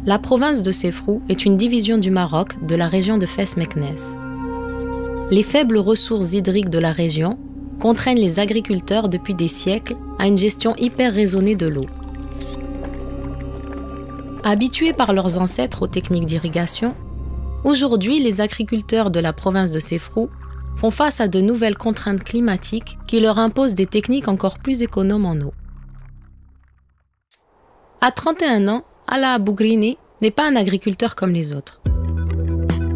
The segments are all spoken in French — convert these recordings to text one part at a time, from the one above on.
La province de Sefrou est une division du Maroc de la région de Fès-Meknès. Les faibles ressources hydriques de la région contraignent les agriculteurs depuis des siècles à une gestion hyper raisonnée de l'eau. Habitués par leurs ancêtres aux techniques d'irrigation, aujourd'hui les agriculteurs de la province de Sefrou font face à de nouvelles contraintes climatiques qui leur imposent des techniques encore plus économes en eau. À 31 ans, Ala Bougrini n'est pas un agriculteur comme les autres.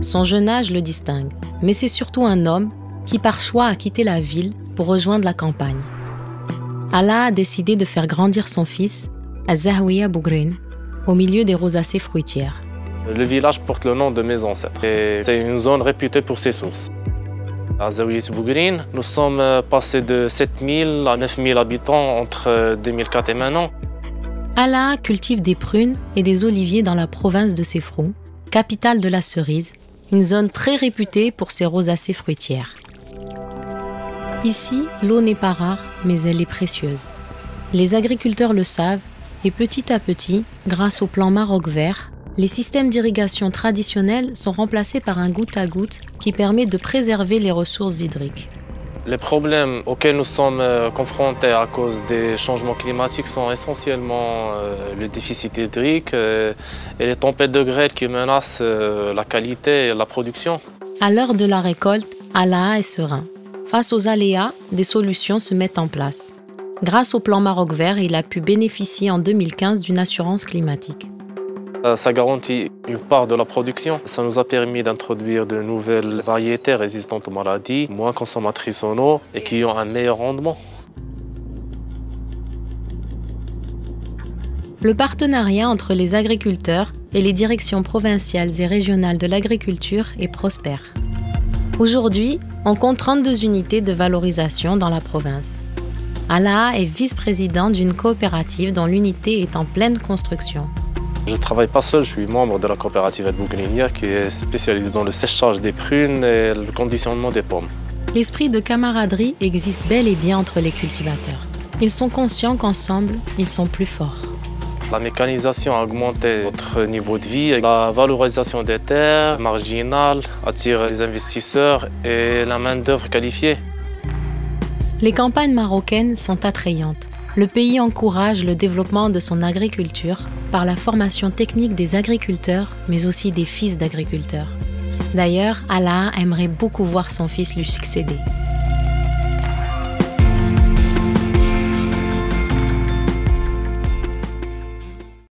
Son jeune âge le distingue, mais c'est surtout un homme qui par choix a quitté la ville pour rejoindre la campagne. Ala a décidé de faire grandir son fils à Zaouia Bougrini, au milieu des rosacées fruitières. Le village porte le nom de mes ancêtres et c'est une zone réputée pour ses sources. À Zaouia Bougrini, nous sommes passés de 7000 à 9000 habitants entre 2004 et maintenant. Ala cultive des prunes et des oliviers dans la province de Sefrou, capitale de la cerise, une zone très réputée pour ses rosacées fruitières. Ici, l'eau n'est pas rare, mais elle est précieuse. Les agriculteurs le savent et petit à petit, grâce au plan Maroc vert, les systèmes d'irrigation traditionnels sont remplacés par un goutte à goutte qui permet de préserver les ressources hydriques. Les problèmes auxquels nous sommes confrontés à cause des changements climatiques sont essentiellement le déficit hydrique et les tempêtes de grêle qui menacent la qualité et la production. À l'heure de la récolte, Ala est serein. Face aux aléas, des solutions se mettent en place. Grâce au plan Maroc vert, il a pu bénéficier en 2015 d'une assurance climatique. Ça garantit une part de la production. Ça nous a permis d'introduire de nouvelles variétés résistantes aux maladies, moins consommatrices en eau et qui ont un meilleur rendement. Le partenariat entre les agriculteurs et les directions provinciales et régionales de l'agriculture est prospère. Aujourd'hui, on compte 32 unités de valorisation dans la province. Ala est vice-président d'une coopérative dont l'unité est en pleine construction. Je ne travaille pas seul, je suis membre de la coopérative El Bougrinia qui est spécialisée dans le séchage des prunes et le conditionnement des pommes. L'esprit de camaraderie existe bel et bien entre les cultivateurs. Ils sont conscients qu'ensemble, ils sont plus forts. La mécanisation a augmenté notre niveau de vie. La valorisation des terres marginales attire les investisseurs et la main-d'œuvre qualifiée. Les campagnes marocaines sont attrayantes. Le pays encourage le développement de son agriculture par la formation technique des agriculteurs, mais aussi des fils d'agriculteurs. D'ailleurs, Ala aimerait beaucoup voir son fils lui succéder.